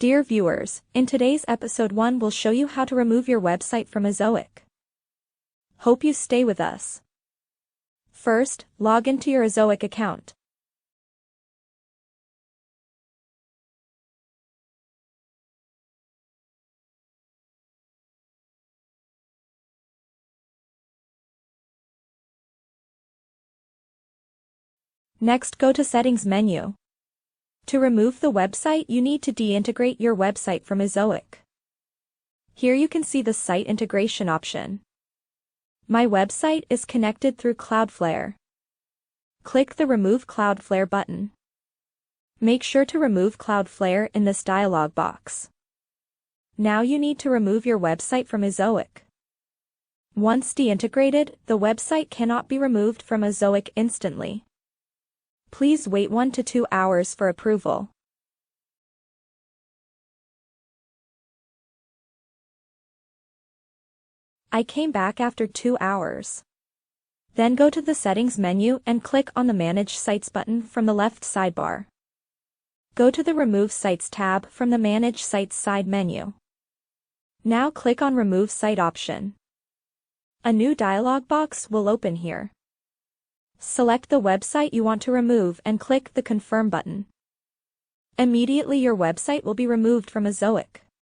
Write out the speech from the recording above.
Dear viewers, in today's episode 1 we'll show you how to remove your website from Ezoic. Hope you stay with us. First, log into your Ezoic account. Next, go to Settings menu. To remove the website, you need to deintegrate your website from Ezoic. Here you can see the site integration option. My website is connected through Cloudflare. Click the Remove Cloudflare button. Make sure to remove Cloudflare in this dialog box. Now you need to remove your website from Ezoic. Once deintegrated, the website cannot be removed from Ezoic instantly. Please wait 1 to 2 hours for approval. I came back after 2 hours. Then go to the Settings menu and click on the Manage Sites button from the left sidebar. Go to the Remove Sites tab from the Manage Sites side menu. Now click on Remove Site option. A new dialog box will open here. Select the website you want to remove and click the Confirm button. Immediately your website will be removed from Ezoic.